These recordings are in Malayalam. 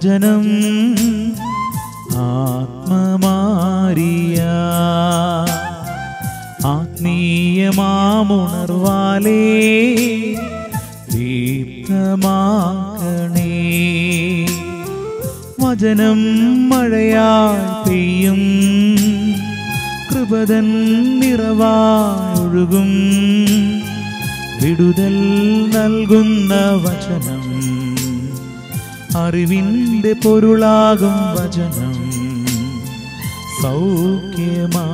വചനം ആത്മമാരിയ ആത്മീയമാമുണർവാലേ ദീപ്തമാക്കണേ. വചനം മഴയായി പെയ്യും, കൃപതൻ നിറവായൊഴുകും, വിടുതൽ നൽകുന്ന വചനം, അറിവിൻ്റെ പൊരുളാകും വചനം, സൗഖ്യമാ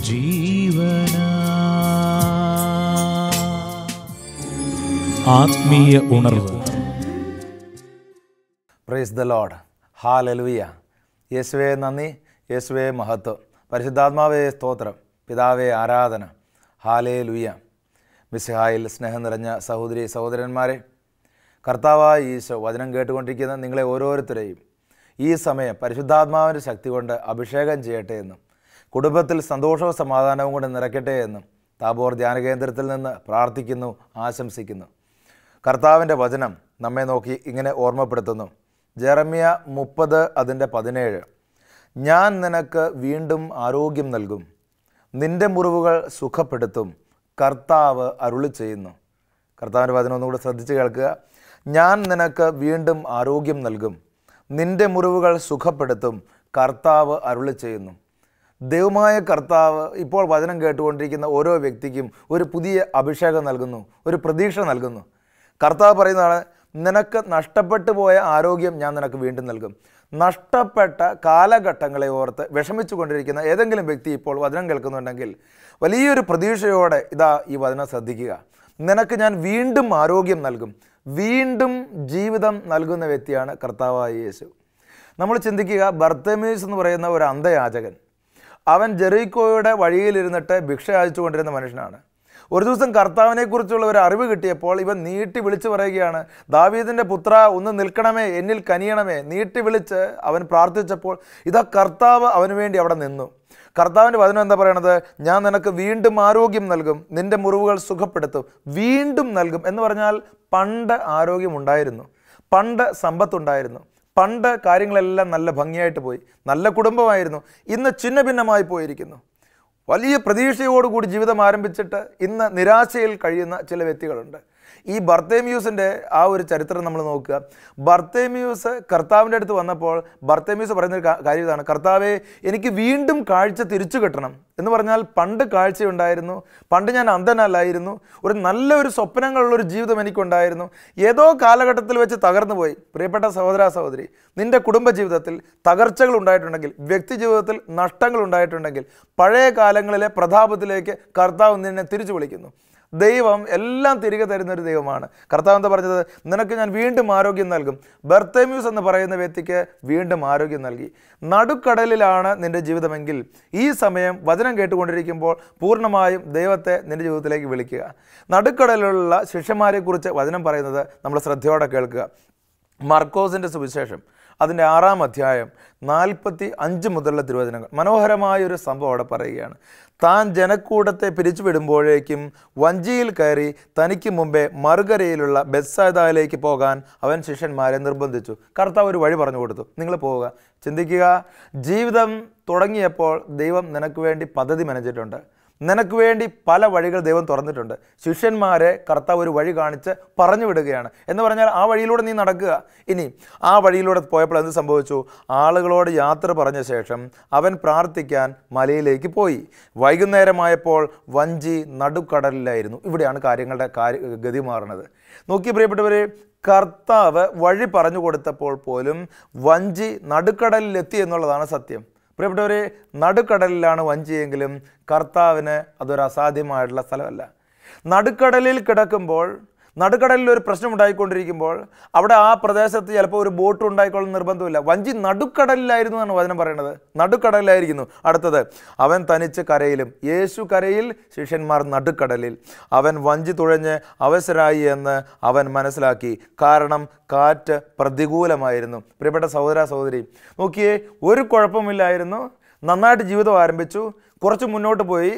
ജീവന. ആത്മീയ ഉണർവ്. Praise the Lord. ഹല്ലേലൂയ. യേശുവേ നന്ദി, യേശുവേ മഹത്വം, പരിശുദ്ധാത്മാവേ സ്തോത്രം, പിതാവേ ആരാധന. ഹല്ലേലൂയ. മിശിഹായിൽ സ്നേഹം നിറഞ്ഞ സഹോദരി സഹോദരന്മാരെ, കർത്താവായ ഈശോ വചനം കേട്ടുകൊണ്ടിരിക്കുന്ന നിങ്ങളെ ഓരോരുത്തരെയും ഈ സമയം പരിശുദ്ധാത്മാവിൻ്റെ ശക്തി കൊണ്ട് അഭിഷേകം ചെയ്യട്ടെ എന്നും കുടുംബത്തിൽ സന്തോഷവും സമാധാനവും കൊണ്ട് നിറയ്ക്കട്ടെ എന്നും താബോർ ധ്യാനകേന്ദ്രത്തിൽ നിന്ന് പ്രാർത്ഥിക്കുന്നു, ആശംസിക്കുന്നു. കർത്താവിൻ്റെ വചനം നമ്മെ നോക്കി ഇങ്ങനെ ഓർമ്മപ്പെടുത്തുന്നു. ജെറമ്യ 30:17. ഞാൻ നിനക്ക് വീണ്ടും ആരോഗ്യം നൽകും, നിന്റെ മുറിവുകൾ സുഖപ്പെടുത്തും, കർത്താവ് അരുളി ചെയ്യുന്നു. കർത്താവിൻ്റെ വചനം ഒന്നുകൂടെ ശ്രദ്ധിച്ച് കേൾക്കുക. ഞാൻ നിനക്ക് വീണ്ടും ആരോഗ്യം നൽകും, നിന്റെ മുറിവുകൾ സുഖപ്പെടുത്തും, കർത്താവ് അരുളി ചെയ്യുന്നു. ദൈവമായ കർത്താവ് ഇപ്പോൾ വചനം കേട്ടുകൊണ്ടിരിക്കുന്ന ഓരോ വ്യക്തിക്കും ഒരു പുതിയ അഭിഷേകം നൽകുന്നു, ഒരു പ്രതീക്ഷ നൽകുന്നു. കർത്താവ് പറയുന്നതാണ്, നിനക്ക് നഷ്ടപ്പെട്ടു പോയ ആരോഗ്യം ഞാൻ നിനക്ക് വീണ്ടും നൽകും. നഷ്ടപ്പെട്ട കാലഘട്ടങ്ങളെ ഓർത്ത് വിഷമിച്ചു കൊണ്ടിരിക്കുന്ന ഏതെങ്കിലും വ്യക്തി ഇപ്പോൾ വചനം കേൾക്കുന്നുണ്ടെങ്കിൽ വലിയൊരു പ്രതീക്ഷയോടെ ഇതാ ഈ വചനം ശ്രദ്ധിക്കുക. നിനക്ക് ഞാൻ വീണ്ടും ആരോഗ്യം നൽകും. വീണ്ടും ജീവിതം നൽകുന്ന വ്യക്തിയാണ് കർത്താവായ യേശു. നമ്മൾ ചിന്തിക്കുക, ബർത്തേമീസ് എന്ന് പറയുന്ന ഒരു അന്ധയാചകൻ, അവൻ ജെറീക്കോയുടെ വഴിയിലിരുന്നിട്ട് ഭിക്ഷ യാചിച്ചു കൊണ്ടിരുന്ന മനുഷ്യനാണ്. ഒരു ദിവസം കർത്താവിനെക്കുറിച്ചുള്ള ഒരു അറിവ് കിട്ടിയപ്പോൾ ഇവൻ നീട്ടി വിളിച്ചു പറയുകയാണ്, ദാവീദിൻ്റെ പുത്ര ഒന്ന് നിൽക്കണമേ, എന്നിൽ കനിയണമേ. നീട്ടി വിളിച്ച് അവൻ പ്രാർത്ഥിച്ചപ്പോൾ ഇതാ കർത്താവ് അവന് വേണ്ടി അവിടെ നിന്നു. കർത്താവിൻ്റെ വചനം എന്താ പറയണത്? ഞാൻ നിനക്ക് വീണ്ടും ആരോഗ്യം നൽകും, നിന്റെ മുറിവുകൾ സുഖപ്പെടുത്തും. വീണ്ടും നൽകും എന്ന് പറഞ്ഞാൽ പണ്ട് ആരോഗ്യമുണ്ടായിരുന്നു, പണ്ട് സമ്പത്തുണ്ടായിരുന്നു, പണ്ട് കാര്യങ്ങളെല്ലാം നല്ല ഭംഗിയായിട്ട് പോയി, നല്ല കുടുംബമായിരുന്നു. ഇന്ന് ഛിന്ന ഭിന്നമായി പോയിരിക്കുന്നു. വലിയ പ്രതീക്ഷയോടുകൂടി ജീവിതം ആരംഭിച്ചിട്ട് ഇന്ന് നിരാശയിൽ കഴിയുന്ന ചില വ്യക്തികളുണ്ട്. ഈ ബർത്തേമ്യൂസിൻ്റെ ആ ഒരു ചരിത്രം നമ്മൾ നോക്കുക. ബർത്തേമ്യൂസ് കർത്താവിൻ്റെ അടുത്ത് വന്നപ്പോൾ ബർത്തേമ്യൂസ് പറയുന്നൊരു കാര്യം ഇതാണ്, കർത്താവേ എനിക്ക് വീണ്ടും കാഴ്ച തിരിച്ചു കിട്ടണം എന്ന് പറഞ്ഞാൽ പണ്ട് കാഴ്ചയുണ്ടായിരുന്നു, പണ്ട് ഞാൻ അന്ധനല്ലായിരുന്നു, ഒരു നല്ലൊരു സ്വപ്നങ്ങളുള്ളൊരു ജീവിതം എനിക്കുണ്ടായിരുന്നു, ഏതോ കാലഘട്ടത്തിൽ വെച്ച് തകർന്നു പോയി. പ്രിയപ്പെട്ട സഹോദര സഹോദരി, നിൻ്റെ കുടുംബജീവിതത്തിൽ തകർച്ചകൾ ഉണ്ടായിട്ടുണ്ടെങ്കിൽ, വ്യക്തി ജീവിതത്തിൽ നഷ്ടങ്ങൾ ഉണ്ടായിട്ടുണ്ടെങ്കിൽ, പഴയ കാലങ്ങളിലെ പ്രതാപത്തിലേക്ക് കർത്താവ് നിന്നെ തിരിച്ചു വിളിക്കുന്നു. ദൈവം എല്ലാം തിരികെ തരുന്നൊരു ദൈവമാണ്. കർത്താവ് എന്താ പറഞ്ഞത്? നിനക്ക് ഞാൻ വീണ്ടും ആരോഗ്യം നൽകും. ബർത്തേമ്യൂസ് എന്ന് പറയുന്ന വ്യക്തിക്ക് വീണ്ടും ആരോഗ്യം നൽകി. നടുക്കടലിലാണ് നിൻ്റെ ജീവിതമെങ്കിൽ ഈ സമയം വചനം കേട്ടുകൊണ്ടിരിക്കുമ്പോൾ പൂർണ്ണമായും ദൈവത്തെ നിൻ്റെ ജീവിതത്തിലേക്ക് വിളിക്കുക. നടുക്കടലിലുള്ള ശിഷ്യന്മാരെക്കുറിച്ച് വചനം പറയുന്നത് നമ്മൾ ശ്രദ്ധയോടെ കേൾക്കുക. മർക്കോസിൻ്റെ സുവിശേഷം അതിൻ്റെ 6-ാം അധ്യായം 45 മുതലുള്ള തിരുവചനങ്ങൾ. മനോഹരമായൊരു സംഭവം അവിടെ പറയുകയാണ്. താൻ ജനക്കൂട്ടത്തെ പിരിച്ചുവിടുമ്പോഴേക്കും വഞ്ചിയിൽ കയറി തനിക്ക് മുമ്പേ മറുകരയിലുള്ള ബെത്സായിദയിലേക്ക് പോകാൻ അവൻ ശിഷ്യന്മാരെ നിർബന്ധിച്ചു. കർത്താവ് ഒരു വഴി പറഞ്ഞു കൊടുത്തു, നിങ്ങൾ പോവുക. ചിന്തിക്കുക, ജീവിതം തുടങ്ങിയപ്പോൾ ദൈവം നിനക്ക് വേണ്ടി പദ്ധതി മെനഞ്ഞിട്ടുണ്ട്, നിനക്ക് വേണ്ടി പല വഴികൾ ദൈവം തുറന്നിട്ടുണ്ട്. ശിഷ്യന്മാരെ കർത്താവ് ഒരു വഴി കാണിച്ച് പറഞ്ഞു വിടുകയാണ്. എന്ന് പറഞ്ഞാൽ ആ വഴിയിലൂടെ നീ നടക്കുക. ഇനി ആ വഴിയിലൂടെ പോയപ്പോൾ എന്ത് സംഭവിച്ചു? ആളുകളോട് യാത്ര പറഞ്ഞ ശേഷം അവൻ പ്രാർത്ഥിക്കാൻ മലയിലേക്ക് പോയി. വൈകുന്നേരമായപ്പോൾ വഞ്ചി നടുക്കടലിലായിരുന്നു. ഇവിടെയാണ് കാര്യങ്ങളുടെ ഗതി മാറുന്നത്. നോക്കി പ്രിയപ്പെട്ടവരെ, കർത്താവ് വഴി പറഞ്ഞു കൊടുത്തപ്പോൾ പോലും വഞ്ചി നടുക്കടലിലെത്തി എന്നുള്ളതാണ് സത്യം. പ്രിയപ്പെട്ടവരെ, നടുക്കടലിലാണ് വഞ്ചിയെങ്കിലും കർത്താവിന് അതൊരു അസാധ്യമായിട്ടുള്ള സ്ഥലമല്ല. നടുക്കടലിൽ കിടക്കുമ്പോൾ, നടുക്കടലിൽ ഒരു പ്രശ്നം ഉണ്ടായിക്കൊണ്ടിരിക്കുമ്പോൾ അവിടെ ആ പ്രദേശത്ത് ചിലപ്പോൾ ഒരു ബോട്ട് ഉണ്ടായിക്കൊള്ളുന്ന നിർബന്ധമില്ല. വഞ്ചി നടുക്കടലിലായിരുന്നു എന്നാണ് വചനം പറയുന്നത്. നടുക്കടലിലായിരിക്കുന്നു. അടുത്തത്, അവൻ തനിച്ച് കരയിലും. യേശു കരയിൽ, ശിഷ്യന്മാർ നടുക്കടലിൽ. അവൻ വഞ്ചി തുഴഞ്ഞ് അവശരായി എന്ന് അവൻ മനസ്സിലാക്കി, കാരണം കാറ്റ് പ്രതികൂലമായിരുന്നു. പ്രിയപ്പെട്ട സഹോദര സഹോദരി, നോക്കിയേ, ഒരു കുഴപ്പമില്ലായിരുന്നു, നന്നായിട്ട് ജീവിതം ആരംഭിച്ചു. കുറച്ച് മുന്നോട്ട് പോയി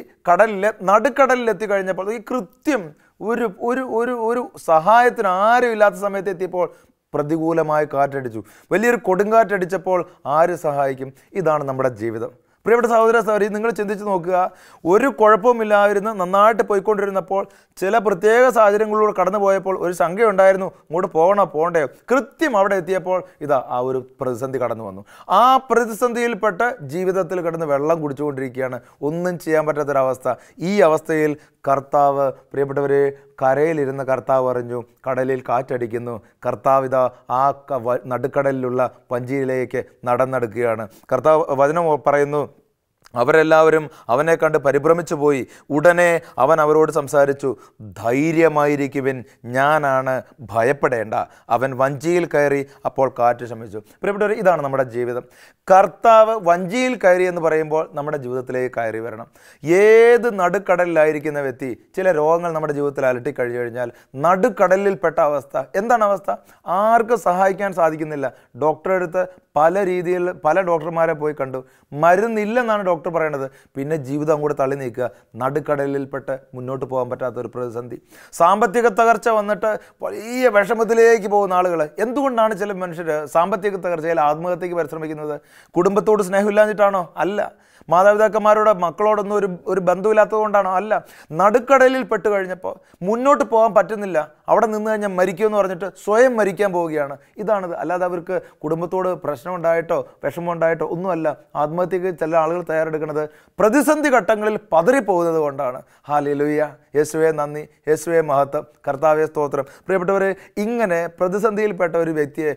നടുക്കടലിൽ എത്തിക്കഴിഞ്ഞപ്പോൾ ഈ കൃത്യം ഒരു ഒരു ഒരു ഒരു സഹായത്തിന് ആരും ഇല്ലാത്ത സമയത്ത് എത്തിയപ്പോൾ പ്രതികൂലമായി കാറ്റടിച്ചു. വലിയൊരു കൊടുങ്കാറ്റടിച്ചപ്പോൾ ആര് സഹായിക്കും? ഇതാണ് നമ്മുടെ ജീവിതം. പ്രിയപ്പെട്ട സഹോദര സഹോദരി, നിങ്ങൾ ചിന്തിച്ച് നോക്കുക. ഒരു കുഴപ്പമില്ലായിരുന്നു, നന്നായിട്ട് പോയിക്കൊണ്ടിരുന്നപ്പോൾ ചില പ്രത്യേക സാഹചര്യങ്ങളിലൂടെ കടന്നു പോയപ്പോൾ ഒരു ശങ്കയുണ്ടായിരുന്നു, ഇങ്ങോട്ട് പോകണോ പോകണ്ടയോ. കൃത്യം അവിടെ എത്തിയപ്പോൾ ഇതാ ആ ഒരു പ്രതിസന്ധി കടന്നു വന്നു. ആ പ്രതിസന്ധിയിൽപ്പെട്ട് ജീവിതത്തിൽ കിടന്ന് വെള്ളം കുടിച്ചുകൊണ്ടിരിക്കുകയാണ്, ഒന്നും ചെയ്യാൻ പറ്റാത്തൊരവസ്ഥ. ഈ അവസ്ഥയിൽ കർത്താവ്, പ്രിയപ്പെട്ടവരെ, കരയിലിരുന്ന കർത്താവ് അറിഞ്ഞു കടലിൽ കാറ്റടിക്കുന്നു. കർത്താവ് ഇതാ ആ നടുക്കടലിലുള്ള വഞ്ചിയിലേക്ക് നടന്നെടുക്കുകയാണ്. കർത്താവ് വചനം പറയുന്നു, അവരെല്ലാവരും അവനെ കണ്ട് പരിഭ്രമിച്ചു പോയി. ഉടനെ അവൻ അവരോട് സംസാരിച്ചു, ധൈര്യമായിരിക്കുവിൻ, ഞാനാണ്, ഭയപ്പെടേണ്ട. അവൻ വഞ്ചിയിൽ കയറി, അപ്പോൾ കാറ്റ് ശമിച്ചു. പ്രിയപ്പെട്ടവരെ, ഇതാണ് നമ്മുടെ ജീവിതം. കർത്താവ് വഞ്ചിയിൽ കയറി എന്ന് പറയുമ്പോൾ നമ്മുടെ ജീവിതത്തിലേക്ക് കയറി വരണം. ഏത് നടുക്കടലിലായിരിക്കുന്ന വ്യക്തി, ചില രോഗങ്ങൾ നമ്മുടെ ജീവിതത്തിൽ അലട്ടിക്കഴിഞ്ഞു കഴിഞ്ഞാൽ നടുക്കടലിൽപ്പെട്ട അവസ്ഥ. എന്താണ് അവസ്ഥ? ആർക്കും സഹായിക്കാൻ സാധിക്കുന്നില്ല. ഡോക്ടറെ അടുത്ത് പല രീതിയിൽ പല ഡോക്ടർമാരെ പോയി കണ്ടു, മരുന്നില്ലെന്നാണ് ഡോക്ടർ പറയണത്. പിന്നെ ജീവിതം അങ്ങോട്ട് തള്ളി നീക്കുക. നടുക്കടലിൽപ്പെട്ട് മുന്നോട്ട് പോകാൻ പറ്റാത്തൊരു പ്രതിസന്ധി, സാമ്പത്തിക തകർച്ച വന്നിട്ട് വലിയ വിഷമത്തിലേക്ക് പോകുന്ന ആളുകൾ. എന്തുകൊണ്ടാണ് ചില മനുഷ്യർ സാമ്പത്തിക തകർച്ചയിൽ ആത്മഹത്യക്ക് പരിശ്രമിക്കുന്നത്? കുടുംബത്തോട് സ്നേഹമില്ലാഞ്ഞിട്ടാണോ? അല്ല. മാതാപിതാക്കന്മാരോട് മക്കളോടൊന്നും ഒരു ബന്ധമില്ലാത്തത് കൊണ്ടാണോ? അല്ല. നടുക്കടലിൽ പെട്ട് കഴിഞ്ഞപ്പോൾ മുന്നോട്ട് പോകാൻ പറ്റുന്നില്ല. അവിടെ നിന്ന് കഴിഞ്ഞാൽ മരിക്കുമെന്ന് പറഞ്ഞിട്ട് സ്വയം മരിക്കാൻ പോവുകയാണ്. ഇതാണിത്. അല്ലാതെ അവർക്ക് കുടുംബത്തോട് പ്രശ്നമുണ്ടായിട്ടോ വിഷമമുണ്ടായിട്ടോ ഒന്നുമല്ല. ആത്മഹത്യക്ക് ചില ആളുകൾ തയ്യാറെടുക്കുന്നത് പ്രതിസന്ധി ഘട്ടങ്ങളിൽ പതറിപ്പോകുന്നത് കൊണ്ടാണ്. ഹല്ലേലൂയ, യേശുവേ നന്ദി, യേശുവേ മഹത്വം, കർത്താവേ സ്തോത്രം. പ്രിയപ്പെട്ടവരെ, ഇങ്ങനെ പ്രതിസന്ധിയിൽപ്പെട്ട ഒരു വ്യക്തിയെ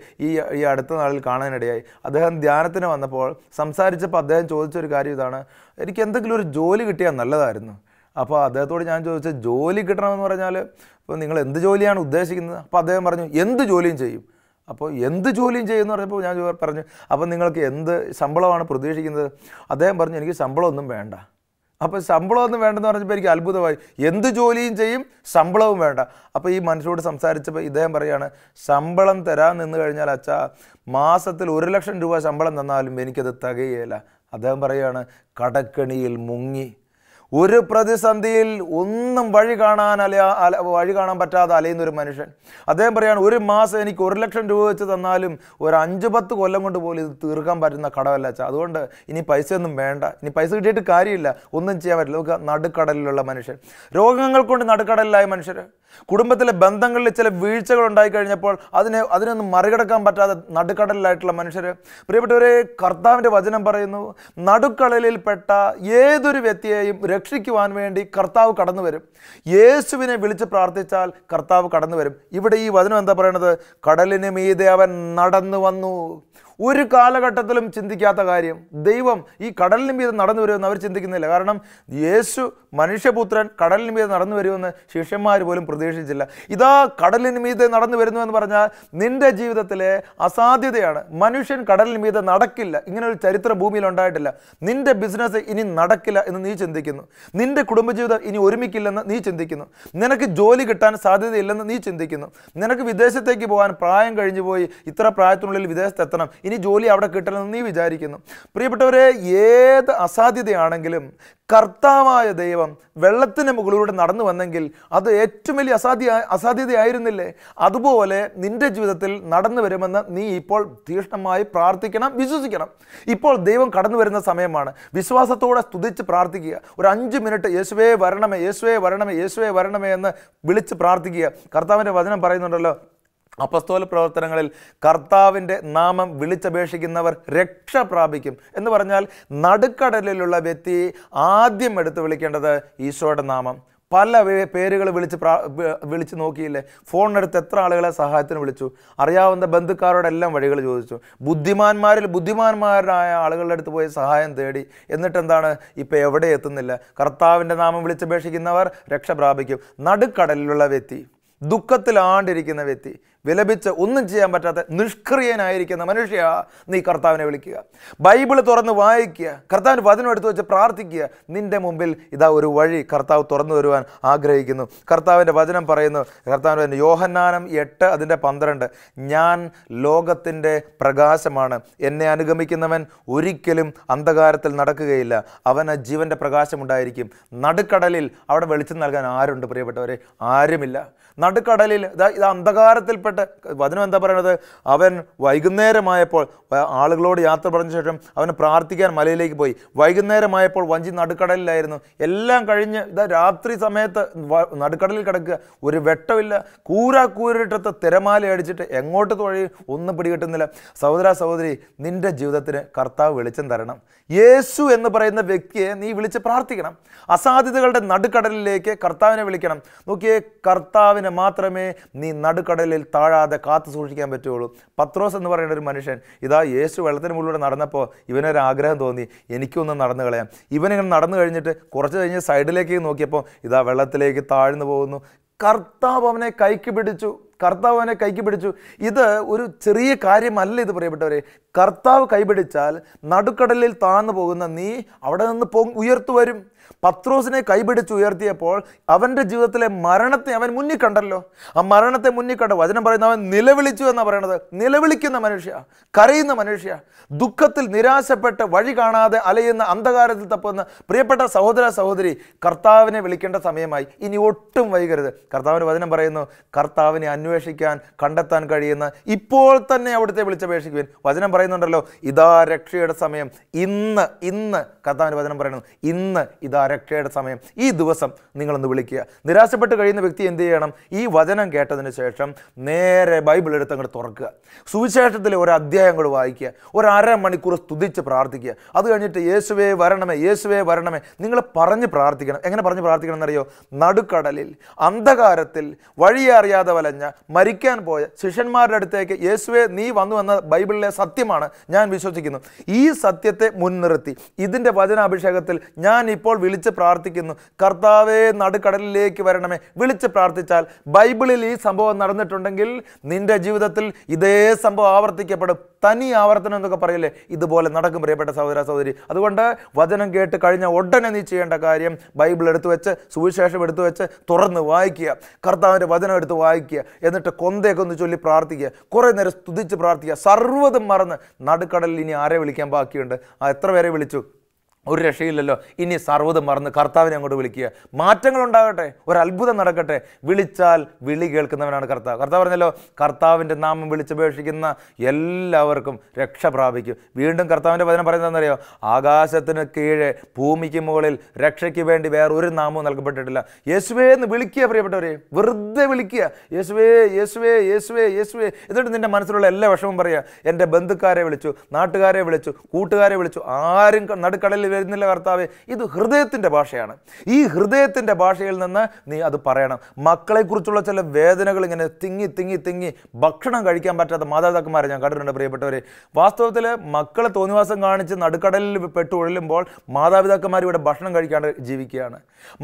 ഈ അടുത്ത നാളിൽ കാണാനിടയായി. അദ്ദേഹം ധ്യാനത്തിന് വന്നപ്പോൾ സംസാരിച്ചപ്പോൾ അദ്ദേഹം ചോദിച്ചൊരു കാര്യം ഇതാണ്, എനിക്ക് എന്തെങ്കിലും ഒരു ജോലി കിട്ടിയാൽ നല്ലതായിരുന്നു. അപ്പോൾ അദ്ദേഹത്തോട് ഞാൻ ചോദിച്ചത്, ജോലി കിട്ടണമെന്ന് പറഞ്ഞാൽ ഇപ്പോൾ നിങ്ങൾ എന്ത് ജോലിയാണ് ഉദ്ദേശിക്കുന്നത്? അപ്പോൾ അദ്ദേഹം പറഞ്ഞു, എന്ത് ജോലിയും ചെയ്യും. അപ്പോൾ എന്ത് ജോലിയും ചെയ്യുമെന്ന് പറഞ്ഞപ്പോൾ ഞാൻ പറഞ്ഞു, അപ്പോൾ നിങ്ങൾക്ക് എന്ത് ശമ്പളമാണ് പ്രതീക്ഷിക്കുന്നത്? അദ്ദേഹം പറഞ്ഞു, എനിക്ക് ശമ്പളമൊന്നും വേണ്ട. അപ്പോൾ ശമ്പളമൊന്നും വേണ്ടെന്ന് പറഞ്ഞപ്പോൾ എനിക്ക് അത്ഭുതമായി. എന്ത് ജോലിയും ചെയ്യും, ശമ്പളവും വേണ്ട. അപ്പോൾ ഈ മനുഷ്യരോട് സംസാരിച്ചപ്പോൾ ഇദ്ദേഹം പറയുകയാണ്, ശമ്പളം തരാൻ നിന്ന് കഴിഞ്ഞാൽ അച്ഛാ, മാസത്തിൽ 1,00,000 രൂപ ശമ്പളം തന്നാലും എനിക്കത് തികയില്ല. അദ്ദേഹം പറയുകയാണ്, കടക്കണിയിൽ മുങ്ങി, ഒരു പ്രതിസന്ധിയിൽ ഒന്നും വഴി കാണാൻ പറ്റാതെ അലയുന്നൊരു മനുഷ്യൻ. അദ്ദേഹം പറയുകയാണ്, ഒരു മാസം എനിക്ക് 1,00,000 രൂപ വെച്ച് തന്നാലും ഒരു 5-10 കൊല്ലം കൊണ്ട് പോലും ഇത് തീർക്കാൻ പറ്റുന്ന കടമല്ല അച്ഛാ. അതുകൊണ്ട് ഇനി പൈസയൊന്നും വേണ്ട, ഇനി പൈസ കിട്ടിയിട്ട് കാര്യമില്ല, ഒന്നും ചെയ്യാൻ പറ്റില്ല. നമുക്ക് നടുക്കടലിലുള്ള മനുഷ്യൻ, രോഗങ്ങൾ കൊണ്ട് നടുക്കടലിലായ മനുഷ്യർ, കുടുംബത്തിലെ ബന്ധങ്ങളിൽ ചില വീഴ്ചകൾ ഉണ്ടായിക്കഴിഞ്ഞപ്പോൾ അതിനൊന്നും മറികടക്കാൻ പറ്റാതെ നടുക്കടലിലായിട്ടുള്ള മനുഷ്യർ. പ്രിയപ്പെട്ടവരെ, കർത്താവിൻ്റെ വചനം പറയുന്നു, നടുക്കടലിൽപ്പെട്ട ഏതൊരു വ്യക്തിയെയും രക്ഷിക്കുവാൻ വേണ്ടി കർത്താവ് കടന്നു വരും. യേശുവിനെ വിളിച്ച് പ്രാർത്ഥിച്ചാൽ കർത്താവ് കടന്നു വരും. ഇവിടെ ഈ വചനം എന്താ പറയണത്? കടലിന് മീതെ അവൻ നടന്നു വന്നു. ഒരു കാലഘട്ടത്തിലും ചിന്തിക്കാത്ത കാര്യം, ദൈവം ഈ കടലിന് മീതെ നടന്നു വരുമെന്ന് അവർ ചിന്തിക്കുന്നില്ല. കാരണം യേശു മനുഷ്യപുത്രൻ കടലിന് മീതെ നടന്നു വരുമെന്ന് ശിഷ്യന്മാർ പോലും പ്രതീക്ഷിച്ചില്ല. ഇതാ കടലിന് മീതെ നടന്നു വരുന്നു എന്ന് പറഞ്ഞാൽ നിന്റെ ജീവിതത്തിലെ അസാധ്യതയാണ്. മനുഷ്യൻ കടലിന് മീതെ നടക്കില്ല, ഇങ്ങനെ ഒരു ചരിത്രം ഭൂമിയിൽ ഉണ്ടായിട്ടില്ല. നിന്റെ ബിസിനസ് ഇനി നടക്കില്ല എന്ന് നീ ചിന്തിക്കുന്നു. നിന്റെ കുടുംബജീവിതം ഇനി ഒരുമിക്കില്ലെന്ന് നീ ചിന്തിക്കുന്നു. നിനക്ക് ജോലി കിട്ടാൻ സാധ്യതയില്ലെന്ന് നീ ചിന്തിക്കുന്നു. നിനക്ക് വിദേശത്തേക്ക് പോകാൻ പ്രായം കഴിഞ്ഞു പോയി, ഇത്ര പ്രായത്തിനുള്ളിൽ വിദേശത്തെത്തണം, ഇനി ജോലി അവിടെ കിട്ടണമെന്ന് നീ വിചാരിക്കുന്നു. പ്രിയപ്പെട്ടവരെ, ഏത് അസാധ്യതയാണെങ്കിലും കർത്താവായ ദൈവം വെള്ളത്തിന് മുകളിലൂടെ നടന്നു വന്നെങ്കിൽ അത് ഏറ്റവും വലിയ അസാധ്യതയായിരുന്നില്ലേ? അതുപോലെ നിന്റെ ജീവിതത്തിൽ നടന്നു വരുമെന്ന് നീ ഇപ്പോൾ തീക്ഷ്ണമായി പ്രാർത്ഥിക്കണം, വിശ്വസിക്കണം. ഇപ്പോൾ ദൈവം കടന്നു വരുന്ന സമയമാണ്. വിശ്വാസത്തോടെ സ്തുതിച്ച് പ്രാർത്ഥിക്കുക. ഒരു 5 മിനിറ്റ് യേശുവേ വരണമേ, യേശുവേ വരണമേ, യേശുവേ വരണമേ എന്ന് വിളിച്ച് പ്രാർത്ഥിക്കുക. കർത്താവിൻ്റെ വചനം പറയുന്നുണ്ടല്ലോ, അപ്പസ്തോല പ്രവർത്തനങ്ങളിൽ കർത്താവിൻ്റെ നാമം വിളിച്ചപേക്ഷിക്കുന്നവർ രക്ഷ പ്രാപിക്കും എന്ന് പറഞ്ഞാൽ നടുക്കടലിലുള്ള വ്യക്തി ആദ്യം എടുത്ത് വിളിക്കേണ്ടത് ഈശോയുടെ നാമം. പല പേരുകൾ വിളിച്ച് നോക്കിയില്ലേ? ഫോണിനടുത്ത് എത്ര ആളുകളെ സഹായത്തിന് വിളിച്ചു, അറിയാവുന്ന ബന്ധുക്കാരോടെല്ലാം വഴികൾ ചോദിച്ചു, ബുദ്ധിമാന്മാരായ ആളുകളുടെ അടുത്ത് പോയി സഹായം തേടി. എന്നിട്ടെന്താണ്? ഇപ്പം എവിടെ എത്തുന്നില്ല. കർത്താവിൻ്റെ നാമം വിളിച്ചപേക്ഷിക്കുന്നവർ രക്ഷ പ്രാപിക്കും. നടുക്കടലിലുള്ള വ്യക്തി, ദുഃഖത്തിലാണ്ടിരിക്കുന്ന വ്യക്തി, വിലപിച്ച് ഒന്നും ചെയ്യാൻ പറ്റാത്ത നിഷ്ക്രിയനായിരിക്കുന്ന മനുഷ്യ, നീ കർത്താവിനെ വിളിക്കുക, ബൈബിൾ തുറന്ന് വായിക്കുക, കർത്താവിൻ്റെ വചനം എടുത്തു വെച്ച് പ്രാർത്ഥിക്കുക. നിൻ്റെ മുമ്പിൽ ഇതാ ഒരു വഴി കർത്താവ് തുറന്നു വരുവാൻ ആഗ്രഹിക്കുന്നു. കർത്താവിൻ്റെ വചനം പറയുന്നു, കർത്താവിൻ്റെ യോഹന്നാനം 8:12, ഞാൻ ലോകത്തിൻ്റെ പ്രകാശമാണ്, എന്നെ അനുഗമിക്കുന്നവൻ ഒരിക്കലും അന്ധകാരത്തിൽ നടക്കുകയില്ല, അവന് ജീവൻ്റെ പ്രകാശമുണ്ടായിരിക്കും. നടുക്കടലിൽ അവിടെ വെളിച്ചം നൽകാൻ ആരുണ്ട് പ്രിയപ്പെട്ടവരെ? ആരുമില്ല. നടുക്കടലിൽ ഇത് അന്ധകാരത്തിൽപ്പെട്ട് വചനം എന്താ പറയണത്? അവൻ വൈകുന്നേരമായപ്പോൾ ആളുകളോട് യാത്ര പറഞ്ഞ ശേഷം അവന് പ്രാർത്ഥിക്കാൻ മലയിലേക്ക് പോയി. വൈകുന്നേരമായപ്പോൾ വഞ്ചി നടുക്കടലിലായിരുന്നു. എല്ലാം കഴിഞ്ഞ് രാത്രി സമയത്ത് നടുക്കടലിൽ കിടക്കുക, ഒരു വെട്ടമില്ല, കൂരിട്ടത്ത് തിരമാല അടിച്ചിട്ട് എങ്ങോട്ട് തൊഴി ഒന്നും പിടികിട്ടുന്നില്ല. സഹോദര സഹോദരി, നിന്റെ ജീവിതത്തിന് കർത്താവ് വെളിച്ചം തരണം. യേശു എന്ന് പറയുന്ന വ്യക്തിയെ നീ വിളിച്ച് പ്രാർത്ഥിക്കണം. അസാധ്യതകളുടെ നടുക്കടലിലേക്ക് കർത്താവിനെ വിളിക്കണം. നോക്കിയേ, കർത്താവിനെ മാത്രമേ നീ നടുക്കടലിൽ താഴാതെ കാത്തു സൂക്ഷിക്കാൻ പറ്റുള്ളൂ. പത്രോസ് എന്ന് പറയുന്ന ഒരു മനുഷ്യൻ, ഇതാ യേശു വെള്ളത്തിന് മുകളിലൂടെ നടന്നപ്പോൾ ഇവനൊരു ആഗ്രഹം തോന്നി, എനിക്കൊന്ന് നടന്നു കളയാം. ഇവനിങ്ങനെ നടന്നു കഴിഞ്ഞിട്ട് കുറച്ച് കഴിഞ്ഞ് സൈഡിലേക്ക് നോക്കിയപ്പോൾ ഇതാ വെള്ളത്തിലേക്ക് താഴ്ന്നു പോകുന്നു. കർത്താവ് അവനെ കൈക്ക് പിടിച്ചു. ഇത് ഒരു ചെറിയ കാര്യമല്ല ഇത് പ്രിയപ്പെട്ടവരെ. കർത്താവ് കൈപിടിച്ചാൽ നടുക്കടലിൽ താഴ്ന്നു പോകുന്ന നീ അവിടെ നിന്ന് ഉയർത്തു വരും. പത്രോസിനെ കൈപിടിച്ച് ഉയർത്തിയപ്പോൾ അവൻ്റെ ജീവിതത്തിലെ മരണത്തെ അവൻ മുന്നിൽ കണ്ടല്ലോ. ആ മരണത്തെ മുന്നിൽ കണ്ട വചനം പറയുന്ന അവൻ നിലവിളിച്ചു എന്നാണ് പറയണത്. നിലവിളിക്കുന്ന മനുഷ്യ, കരയുന്ന മനുഷ്യ, ദുഃഖത്തിൽ നിരാശപ്പെട്ട് വഴി കാണാതെ അലയുന്ന അന്ധകാരത്തിൽ തപ്പുന്ന പ്രിയപ്പെട്ട സഹോദര സഹോദരി, കർത്താവിനെ വിളിക്കേണ്ട സമയമായി. ഇനി ഒട്ടും വൈകരുത്. കർത്താവിൻ്റെ വചനം പറയുന്നു, കർത്താവിനെ അന്വേഷിക്കാൻ കണ്ടെത്താൻ കഴിയുന്ന ഇപ്പോൾ തന്നെ അവിടുത്തെ വിളിച്ചപേക്ഷിക്കുവാൻ. വചനം പറയുന്നുണ്ടല്ലോ, ഇതാ രക്ഷയുടെ സമയം. ഇന്ന് കർത്താവിൻ്റെ വചനം പറയുന്നു, ഇന്ന് ഇതാ രക്ഷയുടെ സമയം. ഈ ദിവസം നിങ്ങളൊന്ന് വിളിക്കുക. നിരാശപ്പെട്ട് കഴിയുന്ന വ്യക്തി എന്ത് ചെയ്യണം? ഈ വചനം കേട്ടതിന് ശേഷം നേരെ ബൈബിൾ എടുത്ത് അങ്ങോട്ട് തുറക്കുക. സുവിശേഷത്തിലെ ഒരു അധ്യായം കൂടെ വായിക്കുക. ഒരു അരമണിക്കൂർ സ്തുതിച്ച് പ്രാർത്ഥിക്കുക. അത് കഴിഞ്ഞിട്ട് യേശുവേ വരണമേ, യേശുവേ വരണമേ നിങ്ങൾ പറഞ്ഞ് പ്രാർത്ഥിക്കണം. എങ്ങനെ പറഞ്ഞ് പ്രാർത്ഥിക്കണം എന്നറിയോ? നടുക്കടലിൽ അന്ധകാരത്തിൽ വഴിയെ അറിയാതെ വലഞ്ഞ മരിക്കാൻ പോയ ശിഷ്യന്മാരുടെ അടുത്തേക്ക് യേശുവേ നീ വന്നു എന്ന ബൈബിളിലെ സത്യമാണ് ഞാൻ വിശ്വസിക്കുന്നു. ഈ സത്യത്തെ മുൻനിർത്തി ഇതിൻ്റെ വചനാഭിഷേകത്തിൽ ഞാൻ ഇപ്പോൾ വിളിച്ച് പ്രാർത്ഥിക്കുന്നു, കർത്താവേ നടുക്കടലിലേക്ക് വരണമേ. വിളിച്ച് പ്രാർത്ഥിച്ചാൽ ബൈബിളിൽ ഈ സംഭവം നടന്നിട്ടുണ്ടെങ്കിൽ നിന്റെ ജീവിതത്തിൽ ഇതേ സംഭവം ആവർത്തിക്കപ്പെടും. തനി ആവർത്തനം എന്നൊക്കെ പറയില്ലേ, ഇതുപോലെ നടക്കും പ്രിയപ്പെട്ട സഹോദര സഹോദരി. അതുകൊണ്ട് വചനം കേട്ട് കഴിഞ്ഞ ഉടനെ നീ ചെയ്യേണ്ട കാര്യം ബൈബിൾ എടുത്തു വെച്ച്, സുവിശേഷം എടുത്തു വെച്ച് തുറന്ന് വായിക്കുക. കർത്താവിൻ്റെ വചനം എടുത്ത് വായിക്കുക. എന്നിട്ട് കൊന്തയൊക്കെ ഒന്ന് ചൊല്ലി പ്രാർത്ഥിക്കുക. കുറേ നേരം സ്തുതിച്ച് പ്രാർത്ഥിക്കുക. സർവ്വതും മറന്ന് നടുക്കടലിൽ ഇനി ആരെ വിളിക്കാൻ ബാക്കിയുണ്ട്? എത്ര പേരെ വിളിച്ചു? ഒരു രക്ഷയില്ലല്ലോ. ഇനി സർവ്വതും മറന്ന് കർത്താവിനെ അങ്ങോട്ട് വിളിക്കുക. മാറ്റങ്ങളുണ്ടാകട്ടെ, ഒരു അത്ഭുതം നടക്കട്ടെ. വിളിച്ചാൽ വിളി കേൾക്കുന്നവനാണ് കർത്താവ്. കർത്താവ് പറഞ്ഞല്ലോ, കർത്താവിൻ്റെ നാമം വിളിച്ചപേക്ഷിക്കുന്ന എല്ലാവർക്കും രക്ഷ പ്രാപിക്കും. വീണ്ടും കർത്താവിൻ്റെ വചനം പറയുന്നതെന്നറിയോ? ആകാശത്തിന് കീഴെ ഭൂമിക്ക് മുകളിൽ രക്ഷയ്ക്ക് വേണ്ടി വേറൊരു നാമവും നൽകപ്പെട്ടിട്ടില്ല. യേശുവേ എന്ന് വിളിക്കുക പ്രിയപ്പെട്ടവരെ, വെറുതെ വിളിക്കുക. യേശുവേ യേശുവേ യേശുവേ യേശുവേ. എന്നിട്ട് നിൻ്റെ മനസ്സിലുള്ള എല്ലാ വിഷമവും പറയുക. എൻ്റെ ബന്ധുക്കാരെ വിളിച്ചു, നാട്ടുകാരെ വിളിച്ചു, കൂട്ടുകാരെ വിളിച്ചു, ആരും നടുക്കടലിൽ വരുന്നില്ല കർത്താവേ. ഇത് ഹൃദയത്തിൻ്റെ ഭാഷയാണ്. ഈ ഹൃദയത്തിൻ്റെ ഭാഷയിൽ നിന്ന് നീ അത് പറയണം. മക്കളെക്കുറിച്ചുള്ള ചില വേദനകൾ ഇങ്ങനെ തിങ്ങി ഭക്ഷണം കഴിക്കാൻ പറ്റാത്ത മാതാപിതാക്കന്മാരെ ഞാൻ കണ്ടിട്ടുണ്ട് പ്രിയപ്പെട്ടവരെ. വാസ്തവത്തിൽ മക്കളെ തോന്നിവാസം കാണിച്ച് നടുക്കടലിൽ പെട്ട് ഒഴിലുമ്പോൾ മാതാപിതാക്കന്മാർ ഇവിടെ ഭക്ഷണം കഴിക്കാണ്ട് ജീവിക്കുകയാണ്.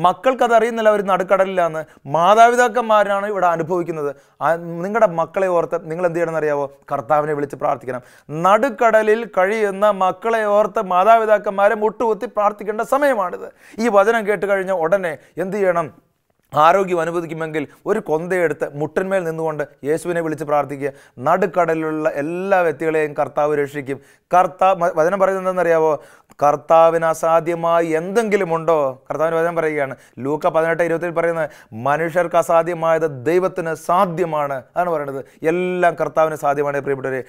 മക്കൾക്കത് അറിയുന്നില്ല അവർ നടുക്കടലിലാന്ന്. മാതാപിതാക്കന്മാരാണ് ഇവിടെ അനുഭവിക്കുന്നത്. നിങ്ങളുടെ മക്കളെ ഓർത്ത് നിങ്ങൾ എന്ത് ചെയ്യണമെന്ന് അറിയാവോ? കർത്താവിനെ വിളിച്ച് പ്രാർത്ഥിക്കണം. നടുക്കടലിൽ കഴിയുന്ന മക്കളെ ഓർത്ത് മാതാപിതാക്കന്മാരെ മുട്ടുകുത്തി പ്രാർത്ഥിക്കേണ്ട സമയമാണിത്. ഈ വചനം കേട്ട് കഴിഞ്ഞ ഉടനെ എന്ത് ചെയ്യണം? ആരോഗ്യം അനുവദിക്കുമെങ്കിൽ ഒരു കൊന്തയെടുത്ത് മുട്ടിന്മേൽ നിന്നുകൊണ്ട് യേശുവിനെ വിളിച്ച് പ്രാർത്ഥിക്കുക. നടുക്കടലിലുള്ള എല്ലാ വ്യക്തികളെയും കർത്താവ് രക്ഷിക്കും. വചനം പറയുന്നത് എന്താണെന്നറിയാവോ? കർത്താവിന് അസാധ്യമായി എന്തെങ്കിലും ഉണ്ടോ? കർത്താവിന് വചനം പറയുകയാണ്. ലൂക്ക 18:20 പറയുന്നത്, മനുഷ്യർക്ക് അസാധ്യമായത് ദൈവത്തിന് സാധ്യമാണ്. അതാണ് പറയുന്നത്. എല്ലാം കർത്താവിന് സാധ്യമാണ് പ്രിയപ്പെട്ടവരെ.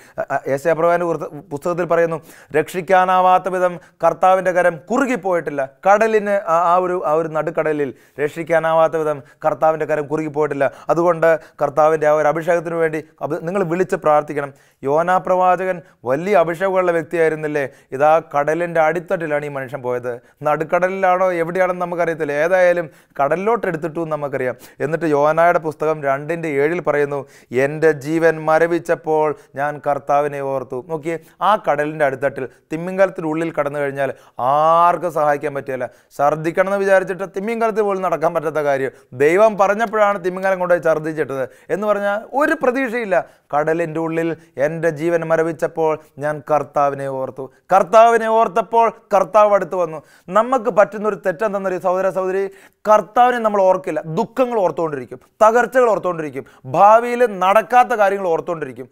യെശയ്യാപ്രവാചകന്റെ പുസ്തകത്തിൽ പറയുന്നു, രക്ഷിക്കാനാവാത്ത വിധം കർത്താവിൻ്റെ കരം കുറുകിപ്പോയിട്ടില്ല. കടലിന് ആ ഒരു നടുക്കടലിൽ രക്ഷിക്കാനാവാത്ത വിധം കർത്താവിൻ്റെ കരം കുറുകിപ്പോയിട്ടില്ല. അതുകൊണ്ട് കർത്താവിൻ്റെ ആ ഒരു അഭിഷേകത്തിന് വേണ്ടി നിങ്ങൾ വിളിച്ച് പ്രാർത്ഥിക്കണം. യോനാ പ്രവാചകൻ വലിയ അഭിഷേകമുള്ള വ്യക്തിയായിരുന്നില്ലേ? ഇതാ കടലിൻ്റെ അടിത്തട്ടിലാണ് ഈ മനുഷ്യൻ പോയത്. നടുക്കടലിലാണോ എവിടെയാണെന്ന് നമുക്കറിയത്തില്ല. ഏതായാലും കടലിലോട്ട് എടുത്തിട്ടു നമുക്കറിയാം. എന്നിട്ട് യോഹന്നായുടെ പുസ്തകം 2:7 പറയുന്നു, എൻ്റെ ജീവൻ മരവിച്ചപ്പോൾ ഞാൻ കർത്താവിനെ ഓർത്തു. നോക്കിയേ, ആ കടലിൻ്റെ അടിത്തട്ടിൽ തിമിംഗലത്തിനുള്ളിൽ കടന്നു കഴിഞ്ഞാൽ ആർക്കും സഹായിക്കാൻ പറ്റില്ല. ഛർദ്ദിക്കണം എന്ന് വിചാരിച്ചിട്ട് തിമിംഗലത്തിൽ പോലും നടക്കാൻ പറ്റാത്ത കാര്യം ദൈവം പറഞ്ഞപ്പോഴാണ് തിമിംഗലം കൊണ്ടുപോയി ഛർദ്ദിച്ചിട്ടത് എന്ന് പറഞ്ഞാൽ ഒരു പ്രതീക്ഷയില്ല. കടലിൻ്റെ ഉള്ളിൽ എൻ്റെ ജീവൻ മരവിച്ചപ്പോൾ ഞാൻ കർത്താവിനെ ഓർത്തു. കർത്താവിനെ ഓർത്തപ്പോൾ കർത്താവ് അടുത്ത് വന്നു. നമുക്ക് പറ്റുന്നൊരു തെറ്റെന്തെന്നറിയ സഹോദര സഹോദരി, കർത്താവിനെ നമ്മൾ ഓർക്കില്ല. ദുഃഖങ്ങൾ ഓർത്തുകൊണ്ടിരിക്കും, തകർച്ചകൾ ഓർത്തുകൊണ്ടിരിക്കും, ഭാവിയിൽ നടക്കാത്ത കാര്യങ്ങൾ ഓർത്തുകൊണ്ടിരിക്കും,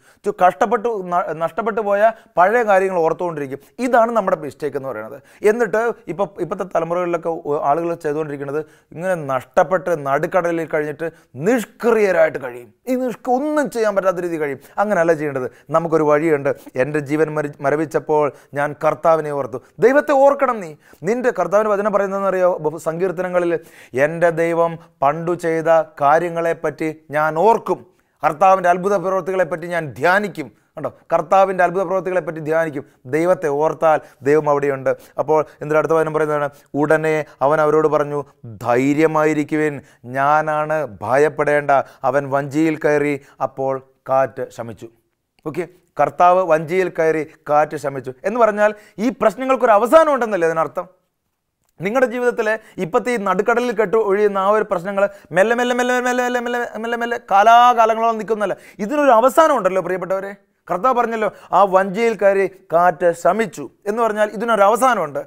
നഷ്ടപ്പെട്ടു പോയ പഴയ കാര്യങ്ങൾ ഓർത്തുകൊണ്ടിരിക്കും. ഇതാണ് നമ്മുടെ മിസ്റ്റേക്ക് എന്ന് പറയുന്നത്. എന്നിട്ട് ഇപ്പോഴത്തെ തലമുറകളിലൊക്കെ ആളുകൾ ചെയ്തുകൊണ്ടിരിക്കുന്നത് ഇങ്ങനെ നഷ്ടപ്പെട്ട് നടുക്കടലിൽ കഴിഞ്ഞിട്ട് നിഷ്ക്രിയരായിട്ട് കഴിയും. ഒന്നും ചെയ്യാൻ പറ്റാത്ത രീതി കഴിയും. അങ്ങനെയല്ല ചെയ്യേണ്ടത്. നമുക്കൊരു വഴിയുണ്ട്. എൻ്റെ ജീവൻ മരവിച്ചപ്പോൾ ഞാൻ കർത്താവിനെ ഓർത്തു. ദൈവത്തെ ഓർക്കണം. നിന്റെ കർത്താവിന് വചനം പറയുന്നതെന്നറിയോ? സങ്കീർത്തനങ്ങളിൽ എൻ്റെ ദൈവം പണ്ടു ചെയ്ത കാര്യങ്ങളെപ്പറ്റി ഞാൻ ഓർക്കും, കർത്താവിൻ്റെ അത്ഭുത പ്രവൃത്തികളെപ്പറ്റി ഞാൻ ധ്യാനിക്കും. കണ്ടോ, കർത്താവിൻ്റെ അത്ഭുത പ്രവൃത്തികളെ പറ്റി ധ്യാനിക്കും. ദൈവത്തെ ഓർത്താൽ ദൈവം അവിടെയുണ്ട്. അപ്പോൾ എന്തൊരു അടുത്ത വചനം പറയുന്നതാണ്, ഉടനെ അവൻ അവരോട് പറഞ്ഞു, ധൈര്യമായിരിക്കുവിൻ, ഞാനാണ്, ഭയപ്പെടേണ്ട. അവൻ വഞ്ചിയിൽ കയറി, അപ്പോൾ കാറ്റ് ശമിച്ചു. ഓക്കെ, കർത്താവ് വഞ്ചിയിൽ കയറി, കാറ്റ് ശമിച്ചു എന്ന് പറഞ്ഞാൽ ഈ പ്രശ്നങ്ങൾക്കൊരു അവസാനം ഉണ്ടെന്നല്ലേ അതിനർത്ഥം? നിങ്ങളുടെ ജീവിതത്തിലെ ഇപ്പോഴത്തെ ഈ നടുക്കടലിൽ ഒഴിയുന്ന ആ ഒരു പ്രശ്നങ്ങൾ മെല്ലെ മെല്ലെ മെല്ലെ മെല്ലെ മെല്ലെ മെല്ലെ മെല്ലെ മെല്ലെ കാലാകാലങ്ങളോളം നിൽക്കുന്നല്ല. ഇതിനൊരു അവസാനം ഉണ്ടല്ലോ പ്രിയപ്പെട്ടവരെ. കർത്താവ് പറഞ്ഞല്ലോ, ആ വഞ്ചിയിൽ കയറി കാറ്റ് ശമിച്ചു എന്ന് പറഞ്ഞാൽ ഇതിനൊരു അവസാനമുണ്ട്.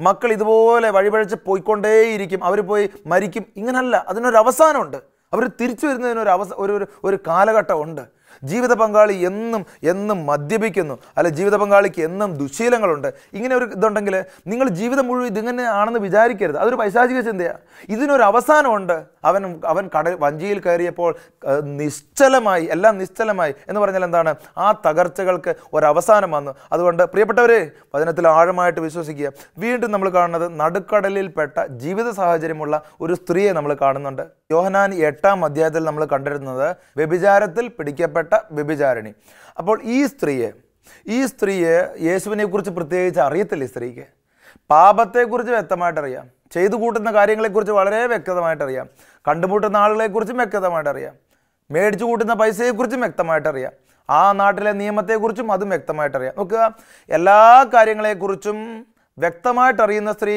മക്കൾ ഇതുപോലെ വഴിപഴച്ച് പോയിക്കൊണ്ടേയിരിക്കും, അവർ പോയി മരിക്കും, ഇങ്ങനല്ല, അതിനൊരു അവസാനമുണ്ട്. അവർ തിരിച്ചു വരുന്നതിനൊരു ഒരു കാലഘട്ടമുണ്ട്. ജീവിത പങ്കാളി എന്നും മദ്യപിക്കുന്നു, അല്ലെ ജീവിത പങ്കാളിക്ക് എന്നും ദുശ്ശീലങ്ങളുണ്ട്. ഇങ്ങനെ ഒരു ഇതുണ്ടെങ്കിൽ നിങ്ങൾ ജീവിതം മുഴുവൻ ഇതിങ്ങനെ ആണെന്ന് വിചാരിക്കരുത്. അതൊരു പൈശാചിക ചിന്തയാണ്. ഇതിനൊരു അവസാനമുണ്ട്. അവൻ വഞ്ചിയിൽ കയറിയപ്പോൾ നിശ്ചലമായി, എല്ലാം നിശ്ചലമായി എന്ന് പറഞ്ഞാൽ എന്താണ്? ആ തകർച്ചകൾക്ക് ഒരവസാനം വന്നു. അതുകൊണ്ട് പ്രിയപ്പെട്ടവരെ, വചനത്തിൽ ആഴമായിട്ട് വിശ്വസിക്കുക. വീണ്ടും നമ്മൾ കാണുന്നത് നടുക്കടലിൽപ്പെട്ട ജീവിത സാഹചര്യമുള്ള ഒരു സ്ത്രീയെ നമ്മൾ കാണുന്നുണ്ട്. യോഹന്നാൻ 8-ാം അധ്യായത്തിൽ നമ്മൾ കണ്ടിരുന്നത് വ്യഭിചാരത്തിൽ പിടിക്കപ്പെട്ട വ്യഭിചാരിണി. അപ്പോൾ ഈ സ്ത്രീയെ യേശുവിനെ കുറിച്ച് പ്രത്യേകിച്ച് അറിയത്തില്ല. ഈ സ്ത്രീക്ക് പാപത്തെക്കുറിച്ച് വ്യക്തമായിട്ടറിയാം, ചെയ്തു കൂട്ടുന്ന കാര്യങ്ങളെക്കുറിച്ച് വളരെ വ്യക്തമായിട്ടറിയാം, കണ്ടുമുട്ടുന്ന ആളുകളെക്കുറിച്ചും വ്യക്തമായിട്ടറിയാം, മേടിച്ചു കൂട്ടുന്ന പൈസയെക്കുറിച്ചും വ്യക്തമായിട്ടറിയാം, ആ നാട്ടിലെ നിയമത്തെക്കുറിച്ചും അതും വ്യക്തമായിട്ടറിയാം. നോക്കുക, എല്ലാ കാര്യങ്ങളെക്കുറിച്ചും വ്യക്തമായിട്ടറിയുന്ന സ്ത്രീ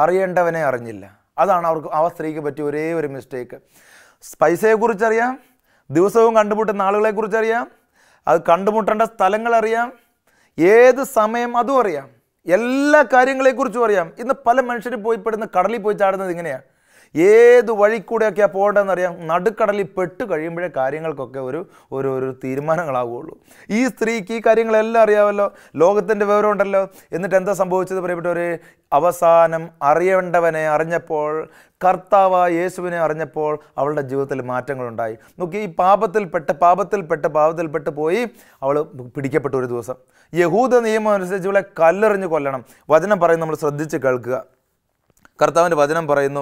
അറിയേണ്ടവനെ അറിഞ്ഞില്ല. അതാണ് ആ സ്ത്രീക്ക് പറ്റിയ ഒരേ ഒരു മിസ്റ്റേക്ക്. പൈസയെക്കുറിച്ചറിയാം, ദിവസവും കണ്ടുമുട്ടുന്ന ആളുകളെക്കുറിച്ചറിയാം, അത് കണ്ടുമുട്ടേണ്ട സ്ഥലങ്ങളറിയാം, ഏത് സമയം അതും അറിയാം, എല്ലാ കാര്യങ്ങളെക്കുറിച്ചും അറിയാം. ഇന്ന് പല മനുഷ്യരും കടലിൽ പോയി ചാടുന്നത് ഇങ്ങനെയാണ്. ഏത് വഴി കൂടെയൊക്കെയാണ് പോകേണ്ടതെന്നറിയാം. നടുക്കടലിൽ പെട്ട് കഴിയുമ്പോഴേ കാര്യങ്ങൾക്കൊക്കെ ഒരു തീരുമാനങ്ങളാവുകയുള്ളൂ. ഈ സ്ത്രീക്ക് ഈ കാര്യങ്ങളെല്ലാം അറിയാമല്ലോ, ലോകത്തിൻ്റെ വിവരം ഉണ്ടല്ലോ. എന്നിട്ട് എന്താ സംഭവിച്ചത് പ്രിയപ്പെട്ടവരെ? അവസാനം അറിയേണ്ടവനെ അറിഞ്ഞപ്പോൾ, കർത്താവായ യേശുവിനെ അറിഞ്ഞപ്പോൾ അവളുടെ ജീവിതത്തിൽ മാറ്റങ്ങളുണ്ടായി. നോക്കി, ഈ പാപത്തിൽപ്പെട്ട് പോയി അവൾ പിടിക്കപ്പെട്ട ഒരു ദിവസം. യഹൂദ നിയമം അനുസരിച്ച് ഇവളെ കല്ലെറിഞ്ഞ് കൊല്ലണം. വചനം പറയും, നമ്മൾ ശ്രദ്ധിച്ച് കേൾക്കുക. കർത്താവിൻ്റെ വചനം പറയുന്നു,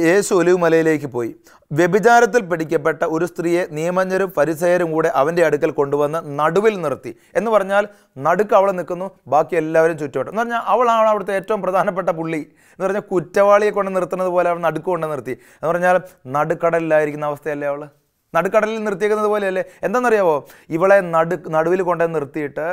യേശു ഒലിവ് മലയിലേക്ക് പോയി. വ്യഭിചാരത്തിൽ പിടിക്കപ്പെട്ട ഒരു സ്ത്രീയെ നിയമജ്ഞരും ഫരിസേയരും കൂടെ അവൻ്റെ അടുക്കൽ കൊണ്ടുവന്ന് നടുവിൽ നിർത്തി. എന്ന് പറഞ്ഞാൽ നടുക്ക് അവൾ നിൽക്കുന്നു, ബാക്കി എല്ലാവരും ചുറ്റോട്ടം. എന്ന് പറഞ്ഞാൽ അവളാണ് അവിടുത്തെ ഏറ്റവും പ്രധാനപ്പെട്ട പുള്ളി. എന്ന് പറഞ്ഞാൽ കുറ്റവാളിയെ കൊണ്ട് നിർത്തുന്നത് പോലെ അവൾ നടുക്ക് കൊണ്ട് നിർത്തി. എന്ന് പറഞ്ഞാൽ നടുക്കടലിലായിരിക്കുന്ന അവസ്ഥയല്ലേ അവൾ? നടുക്കടലിൽ നിർത്തിയേക്കുന്നത് പോലെയല്ലേ? എന്താണെന്നറിയാവോ? ഇവളെ നടുവിൽ കൊണ്ടുവന്ന് നിർത്തിയിട്ട്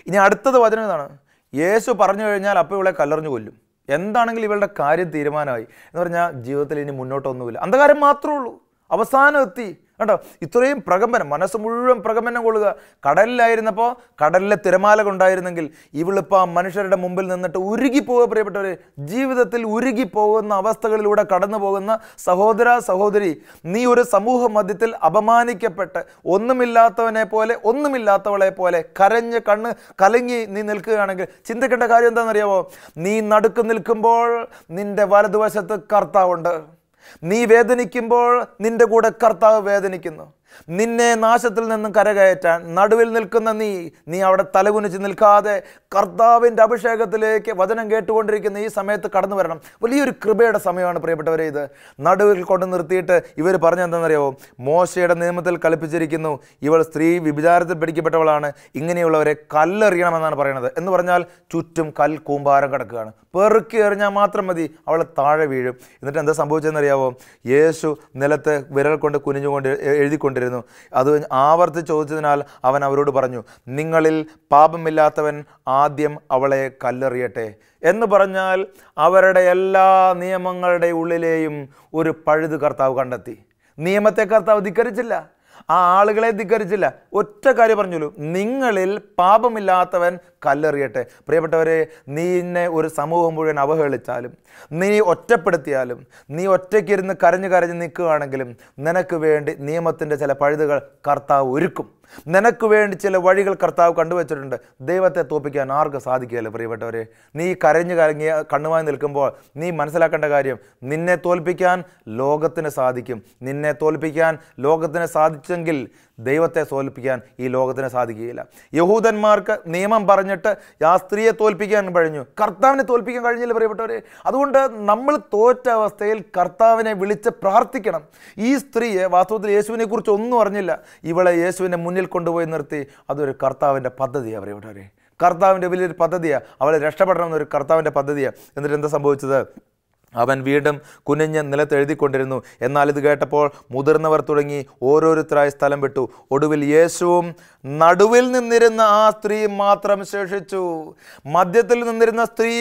ഇനി അടുത്തത് വചനം ഇതാണ്, യേശു പറഞ്ഞു കഴിഞ്ഞാൽ അപ്പോൾ ഇവളെ കല്ലെറിഞ്ഞു കൊല്ലും. എന്താണെങ്കിലും ഇവളുടെ കാര്യം തീരുമാനമായി. എന്ന് പറഞ്ഞാൽ ജീവിതത്തിൽ ഇനി മുന്നോട്ടൊന്നുമില്ല, അന്ധകാരം മാത്രമേ ഉള്ളൂ. അവസാനം എത്തി. കേട്ടോ, ഇത്രയും പ്രകമ്പനം, മനസ്സ് മുഴുവൻ പ്രകമ്പനം കൊള്ളുക. കടലിലായിരുന്നപ്പോൾ കടലിലെ തിരമാല കൊണ്ടായിരുന്നെങ്കിൽ ഇവളിപ്പോൾ ആ മനുഷ്യരുടെ മുമ്പിൽ നിന്നിട്ട് ഉരുകിപ്പോവുക. പ്രിയപ്പെട്ടവരെ, ജീവിതത്തിൽ ഉരുകിപ്പോകുന്ന അവസ്ഥകളിലൂടെ കടന്നു പോകുന്ന സഹോദര സഹോദരി, നീ ഒരു സമൂഹ മധ്യത്തിൽ അപമാനിക്കപ്പെട്ട് ഒന്നുമില്ലാത്തവളെ പോലെ കരഞ്ഞ് കണ്ണ് കലങ്ങി നീ നിൽക്കുകയാണെങ്കിൽ ചിന്തിക്കേണ്ട കാര്യം എന്താണെന്നറിയാമോ? നീ നടുക്ക് നിൽക്കുമ്പോൾ നിന്റെ വലതുവശത്ത് കർത്താവുണ്ട്. നീ വേദനിക്കുമ്പോൾ നിന്റെ കൂടെ കർത്താവ് വേദനിക്കുന്നു. നിന്നെ നാശത്തിൽ നിന്നും കരകയറ്റാൻ നടുവിൽ നിൽക്കുന്ന നീ അവിടെ തലകുനിച്ച് നിൽക്കാതെ കർത്താവിൻ്റെ അഭിഷേകത്തിലേക്ക് വചനം കേട്ടുകൊണ്ടിരിക്കുന്ന ഈ സമയത്ത് കടന്നു വരണം. വലിയൊരു കൃപയുടെ സമയമാണ് പ്രിയപ്പെട്ടവരെ ഇത്. നടുവിൽ കൊണ്ട് നിർത്തിയിട്ട് ഇവർ പറഞ്ഞെന്താണെന്നറിയാമോ? മോശയുടെ നിയമത്തിൽ കൽപ്പിച്ചിരിക്കുന്നു, ഇവൾ സ്ത്രീ വ്യഭിചാരത്തിൽ പിടിക്കപ്പെട്ടവളാണ്, ഇങ്ങനെയുള്ളവരെ കല്ലെറിയണമെന്നാണ് പറയുന്നത്. എന്ന് പറഞ്ഞാൽ ചുറ്റും കൂമ്പാരം കിടക്കുകയാണ്, പെറുക്കി എറിഞ്ഞാൽ മാത്രം മതി, അവൾ താഴെ വീഴും. എന്നിട്ട് എന്താ സംഭവിച്ചതെന്നറിയാമോ? യേശു നിലത്ത് വിരൽ കൊണ്ട് കുനിഞ്ഞുകൊണ്ട് എഴുതിക്കൊണ്ടിരുന്നു. അത് ആവർത്തിച്ച് ചോദിച്ചതിനാൽ അവൻ അവരോട് പറഞ്ഞു, നിങ്ങളിൽ പാപമില്ലാത്തവൻ ആദ്യം അവളെ കല്ലെറിയട്ടെ. എന്ന് പറഞ്ഞാൽ അവരുടെ എല്ലാ നിയമങ്ങളുടെ ഉള്ളിലെയും ഒരു പഴുത് കർത്താവ് കണ്ടെത്തി. നിയമത്തെ കർത്താവ് ധിക്കരിച്ചില്ല, ആ ആളുകളെ ധിക്കരിച്ചില്ല. ഒറ്റ കാര്യം പറഞ്ഞുള്ളൂ, നിങ്ങളിൽ പാപമില്ലാത്തവൻ കല്ലെറിയട്ടെ. പ്രിയപ്പെട്ടവരെ, നീ ഒരു സമൂഹം മുഴുവൻ അവഹേളിച്ചാലും, നീ ഒറ്റപ്പെടുത്തിയാലും, നീ ഒറ്റയ്ക്കിരുന്ന് കരഞ്ഞു നിൽക്കുകയാണെങ്കിലും നിനക്ക് വേണ്ടി നിയമത്തിൻ്റെ ചില പഴുതുകൾ കർത്താവ് ഒരുക്കും. നിനക്ക് വേണ്ടി ചില വഴികൾ കർത്താവ് കണ്ടുവച്ചിട്ടുണ്ട്. ദൈവത്തെ തോൽപ്പിക്കാൻ ആർക്കും സാധിക്കുകയില്ല. പ്രിയപ്പെട്ടവരെ, നീ കരഞ്ഞു കണ്ണുമായി നിൽക്കുമ്പോൾ നീ മനസ്സിലാക്കേണ്ട കാര്യം, നിന്നെ തോൽപ്പിക്കാൻ ലോകത്തിന് സാധിക്കും. നിന്നെ തോൽപ്പിക്കാൻ ലോകത്തിന് സാധിച്ചെങ്കിൽ ദൈവത്തെ തോൽപ്പിക്കാൻ ഈ ലോകത്തിന് സാധിക്കുകയില്ല. യഹൂദന്മാർക്ക് നിയമം പറഞ്ഞിട്ട് ആ സ്ത്രീയെ തോൽപ്പിക്കാൻ കഴിഞ്ഞു, കർത്താവിനെ തോൽപ്പിക്കാൻ കഴിഞ്ഞില്ല പ്രിയപ്പെട്ടവരെ. അതുകൊണ്ട് നമ്മൾ തോറ്റ അവസ്ഥയിൽ കർത്താവിനെ വിളിച്ച് പ്രാർത്ഥിക്കണം. ഈ സ്ത്രീയെ വാസ്തവത്തിൽ യേശുവിനെ കുറിച്ച് ഒന്നും അറിഞ്ഞില്ല. ഇവളെ യേശുവിൻ്റെ മുന്നിൽ കൊണ്ടുപോയി നിർത്തി. അതൊരു കർത്താവിൻ്റെ പദ്ധതിയാണ് പ്രിയപ്പെട്ടവരെ, കർത്താവിൻ്റെ വലിയൊരു പദ്ധതിയാണ്. അവളെ രക്ഷപ്പെടണം എന്നൊരു കർത്താവിൻ്റെ പദ്ധതിയാണ്. എന്നിട്ട് എന്താ സംഭവിച്ചത്? അവൻ വീണ്ടും കുനിഞ്ഞ് നിലത്ത് എഴുതിക്കൊണ്ടിരുന്നു. എന്നാൽ ഇത് കേട്ടപ്പോൾ മുതിർന്നവർ തുടങ്ങി ഓരോരുത്തരായി സ്ഥലം വിട്ടു. ഒടുവിൽ യേശുവും നടുവിൽ നിന്നിരുന്ന ആ സ്ത്രീ മാത്രം ശേഷിച്ചു. മധ്യത്തിൽ നിന്നിരുന്ന സ്ത്രീ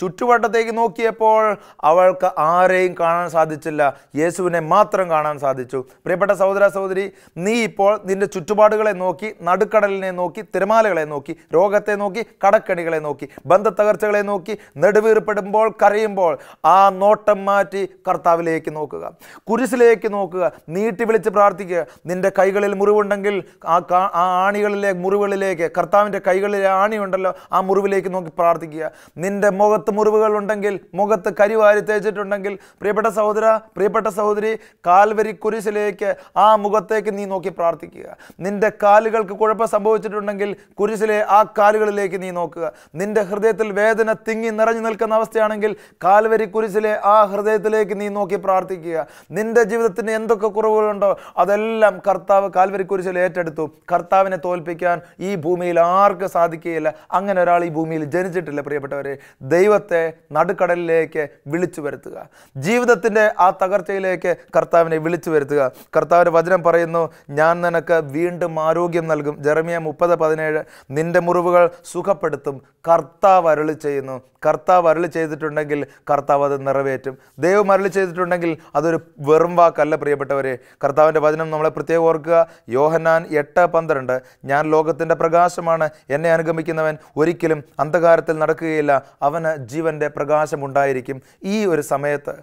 ചുറ്റുവട്ടത്തേക്ക് നോക്കിയപ്പോൾ അവൾക്ക് ആരെയും കാണാൻ സാധിച്ചില്ല, യേശുവിനെ മാത്രം കാണാൻ സാധിച്ചു. പ്രിയപ്പെട്ട സഹോദര സഹോദരി, നീ ഇപ്പോൾ നിന്റെ ചുറ്റുപാടുകളെ നോക്കി, നടുക്കടലിനെ നോക്കി, തിരമാലകളെ നോക്കി, രോഗത്തെ നോക്കി, കടക്കണികളെ നോക്കി, ബന്ധത്തകർച്ചകളെ നോക്കി നെടുവീർപ്പെടുമ്പോൾ, കരയുമ്പോൾ ആ നോട്ടം മാറ്റി കർത്താവിലേക്ക് നോക്കുക, കുരിശിലേക്ക് നോക്കുക, നീട്ടി വിളിച്ച് പ്രാർത്ഥിക്കുക. നിന്റെ കൈകളിൽ മുറിവുണ്ടെങ്കിൽ ആ ആണികളിലെ മുറിവുകളിലേക്ക്, കർത്താവിൻ്റെ കൈകളിലെ ആണിയുണ്ടല്ലോ, ആ മുറിവിലേക്ക് നോക്കി പ്രാർത്ഥിക്കുക. നിന്റെ മുഖത്ത് മുറിവുകൾ ഉണ്ടെങ്കിൽ, മുഖത്ത് കരിവാരി തേച്ചിട്ടുണ്ടെങ്കിൽ, പ്രിയപ്പെട്ട സഹോദര, പ്രിയപ്പെട്ട സഹോദരി, കാൽവരി കുരിശിലേക്ക്, ആ മുഖത്തേക്ക് നീ നോക്കി പ്രാർത്ഥിക്കുക. നിന്റെ കാലുകൾക്ക് കുഴപ്പം സംഭവിച്ചിട്ടുണ്ടെങ്കിൽ കുരിശിലെ ആ കാലുകളിലേക്ക് നീ നോക്കുക. നിന്റെ ഹൃദയത്തിൽ വേദന തിങ്ങി നിറഞ്ഞു നിൽക്കുന്ന അവസ്ഥയാണെങ്കിൽ കാൽവരി കുരിശിലെ ആ ഹൃദയത്തിലേക്ക് നീ നോക്കി പ്രാർത്ഥിക്കുക. നിന്റെ ജീവിതത്തിന് എന്തൊക്കെ കുറവുകളുണ്ടോ അതെല്ലാം കർത്താവ് കാൽവരി കുരിശിൽ ഏറ്റെടുത്തു. കർത്താവിനെ തോൽപ്പിക്കാൻ ഈ ഭൂമിയിൽ ആർക്ക് സാധിക്കുകയില്ല. അങ്ങനെ ഒരാൾ ഈ ഭൂമിയിൽ ജനിച്ചിട്ടില്ല പ്രിയപ്പെട്ടവരെ. ദൈവത്തെ നടുക്കടലിലേക്ക് വിളിച്ചു വരുത്തുക, ജീവിതത്തിൻ്റെ ആ തകർച്ചയിലേക്ക് കർത്താവിനെ വിളിച്ചു വരുത്തുക. കർത്താവിൻ്റെ വചനം പറയുന്നു, ഞാൻ നിനക്ക് വീണ്ടും ആരോഗ്യം നൽകും. ജെറമിയ 30:17. നിന്റെ മുറിവുകൾ സുഖപ്പെടുത്തും, കർത്താവ് അരുളി ചെയ്യുന്നു. കർത്താവ് അരുളി ചെയ്തിട്ടുണ്ടെങ്കിൽ കർത്താവ് അത് നിറവേറ്റും. ദൈവം അരുളി ചെയ്തിട്ടുണ്ടെങ്കിൽ അതൊരു വെറും വാക്കല്ല പ്രിയപ്പെട്ടവരെ. കർത്താവിൻ്റെ വചനം നമ്മളെ പ്രത്യേകം ഓർക്കുക. യോഹന്നാൻ 8:12. ഞാൻ ലോകത്തിൻ്റെ പ്രകാശമാണ്, എന്നെ അനുഗമിക്കുന്നവൻ ഒരിക്കലും അന്ധകാരത്തിൽ നടക്കുകയില്ല, അവന് ജീവൻ്റെ പ്രകാശം ഉണ്ടായിരിക്കും. ഈ ഒരു സമയത്ത്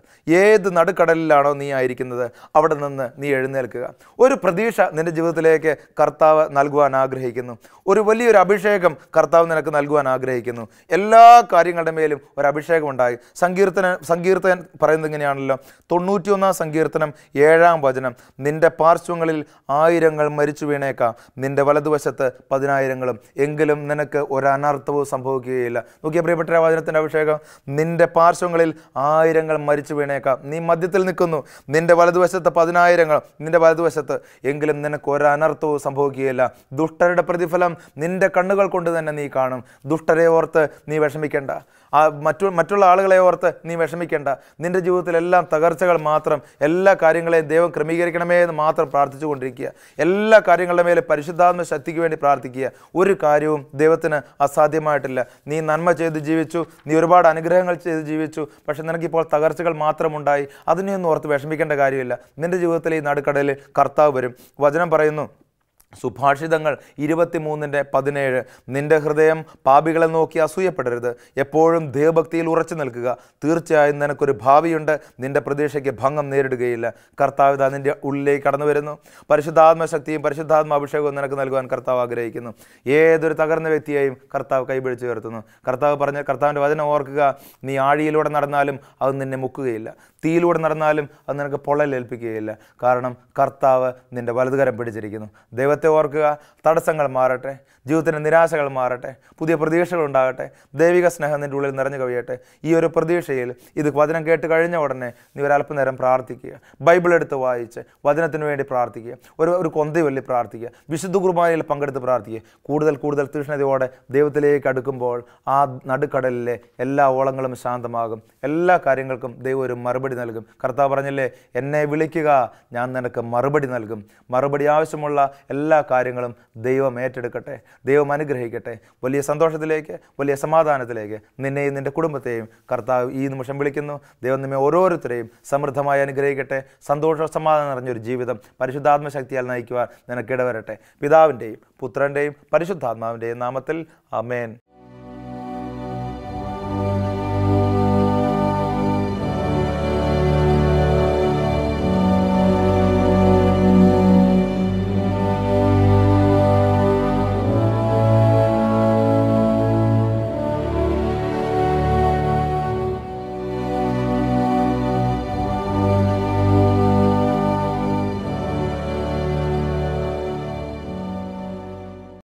ഏത് നടുക്കടലിലാണോ നീ ആയിരിക്കുന്നത് അവിടെ നിന്ന് നീ എഴുന്നേൽക്കുക. ഒരു പ്രതീക്ഷ നിൻ്റെ ജീവിതത്തിലേക്ക് കർത്താവ് നൽകുവാൻ ആഗ്രഹിക്കുന്നു. ഒരു വലിയൊരു അഭിഷേകം കർത്താവ് നിനക്ക് നൽകുവാൻ ആഗ്രഹിക്കുന്നു. എല്ലാ കാര്യങ്ങളുടെ മേലും ഒരു അഭിഷേകം ഉണ്ടായി. സങ്കീർത്തകൻ പറയുന്നത് ഇങ്ങനെയാണല്ലോ, 91 സങ്കീർത്തനം 7-ാം വചനം, നിന്റെ പാർശ്വങ്ങളിൽ 1000 മരിച്ചു വീണേക്കാം, നിന്റെ വലതുവശത്ത് 10,000, എങ്കിലും നിനക്ക് ഒരു അനർത്ഥവും സംഭവിക്കുകയില്ല. നോക്കിയ പ്രിയപ്പെട്ട വചനത്തിൻ്റെ അഭിഷേകം. നിന്റെ പാർശ്വങ്ങളിൽ 1000 മരിച്ചു വീണേക്കാം, നീ മധ്യത്തിൽ നിൽക്കുന്നു, നിന്റെ വലതുവശത്ത് 10,000, നിന്റെ വലതുവശത്ത്, എങ്കിലും നിനക്ക് ഒരു അനർത്ഥവും സംഭവിക്കുകയില്ല. ദുഷ്ടരുടെ പ്രതിഫലം നിന്റെ കണ്ണുകൾ കൊണ്ട് തന്നെ നീ കാണും. ദുഷ്ടരെ ഓർത്ത് നീ വിഷമിക്കേണ്ട, മറ്റുള്ള ആളുകളെ ഓർത്ത് നീ വിഷമിക്കേണ്ട. നിന്റെ ജീവിതത്തിലെല്ലാം തകർച്ചകൾ മാത്രം. എല്ലാ കാര്യങ്ങളെയും ദൈവം ക്രമീകരിക്കണമേ എന്ന് മാത്രം പ്രാർത്ഥിച്ചു കൊണ്ടിരിക്കുക. എല്ലാ കാര്യങ്ങളുടെ മേലെ പരിശുദ്ധാത്മ ശക്തിക്ക് വേണ്ടി പ്രാർത്ഥിക്കുക. ഒരു കാര്യവും ദൈവത്തിന് അസാധ്യമായിട്ടില്ല. നീ നന്മ ചെയ്ത് ജീവിച്ചു, നീ ഒരുപാട് അനുഗ്രഹങ്ങൾ ചെയ്ത് ജീവിച്ചു, പക്ഷെ നിനക്കിപ്പോൾ തകർച്ചകൾ മാത്രമുണ്ടായി. അതിനെയൊന്നും ഓർത്ത് വിഷമിക്കേണ്ട കാര്യമില്ല. നിന്റെ ജീവിതത്തിൽ ഈ നടുക്കടലിൽ കർത്താവ് വരും. വചനം പറയുന്നു, സുഭാഷിതങ്ങൾ 23:17, നിന്റെ ഹൃദയം പാപികളെ നോക്കി അസൂയപ്പെടരുത്, എപ്പോഴും ദൈവഭക്തിയിൽ ഉറച്ചു നിൽക്കുക, തീർച്ചയായും നിനക്കൊരു ഭാവിയുണ്ട്, നിന്റെ പ്രതീക്ഷയ്ക്ക് ഭംഗം നേരിടുകയില്ല. കർത്താവ് ഇതാ നിൻ്റെ ഉള്ളിലേക്ക് കടന്നു വരുന്നു. പരിശുദ്ധാത്മ ശക്തിയും പരിശുദ്ധാത്മ അഭിഷേകവും നിനക്ക് നൽകുവാൻ കർത്താവ് ആഗ്രഹിക്കുന്നു. ഏതൊരു തകർന്ന വ്യക്തിയെയും കർത്താവ് കൈപിടിച്ച് ഉയർത്തുന്നു. കർത്താവിൻ്റെ വചനം ഓർക്കുക, നീ ആഴിയിലൂടെ നടന്നാലും അത് നിന്നെ മുക്കുകയില്ല, തീയിലൂടെ നടന്നാലും അത് നിനക്ക് പൊള്ളലേൽപ്പിക്കുകയില്ല. കാരണം കർത്താവ് നിൻ്റെ വലതുകരം പിടിച്ചിരിക്കുന്നു. ദൈവത്തെ ഓർക്കുക. തടസ്സങ്ങൾ മാറട്ടെ, ജീവിതത്തിൻ്റെ നിരാശകൾ മാറട്ടെ, പുതിയ പ്രതീക്ഷകൾ ഉണ്ടാകട്ടെ, ദൈവിക സ്നേഹം നിൻ്റെ ഉള്ളിൽ നിറഞ്ഞു കവിയട്ടെ. ഈ ഒരു പ്രതീക്ഷയിൽ ഇത് വചനം കേട്ട് കഴിഞ്ഞ ഉടനെ നീ ഒരല്പനേരം പ്രാർത്ഥിക്കുക. ബൈബിൾ എടുത്ത് വായിച്ച് വചനത്തിന് വേണ്ടി പ്രാർത്ഥിക്കുക. ഒരു കൊന്തയൊല്ലി പ്രാർത്ഥിക്കുക. വിശുദ്ധ കുർബാനയിൽ പങ്കെടുത്ത് പ്രാർത്ഥിക്കുക. കൂടുതൽ കൂടുതൽ തീഷ്ണതയോടെ ദൈവത്തിലേക്ക് അടുക്കുമ്പോൾ ആ നടുക്കടലിലെ എല്ലാ ഓളങ്ങളും ശാന്തമാകും. എല്ലാ കാര്യങ്ങൾക്കും ദൈവം ഒരു മറുപടി നൽകും. കർത്താവ് പറഞ്ഞില്ലേ, എന്നെ വിളിക്കുക, ഞാൻ നിനക്ക് മറുപടി നൽകും. മറുപടി ആവശ്യമുള്ള എല്ലാ കാര്യങ്ങളും ദൈവം ഏറ്റെടുക്കട്ടെ. ദൈവം അനുഗ്രഹിക്കട്ടെ. വലിയ സന്തോഷത്തിലേക്ക്, വലിയ സമാധാനത്തിലേക്ക് നിന്നെയും നിൻ്റെ കുടുംബത്തെയും കർത്താവ് ഈ നിമിഷം വിളിക്കുന്നു. ദൈവം നമ്മെ ഓരോരുത്തരെയും സമൃദ്ധമായി അനുഗ്രഹിക്കട്ടെ. സന്തോഷ സമാധാനം നിറഞ്ഞൊരു ജീവിതം പരിശുദ്ധാത്മശക്തിയാൽ നയിക്കുവാൻ നിനക്കിടവരട്ടെ. പിതാവിൻ്റെയും പുത്രൻ്റെയും പരിശുദ്ധാത്മാവിൻ്റെയും നാമത്തിൽ ആമേൻ.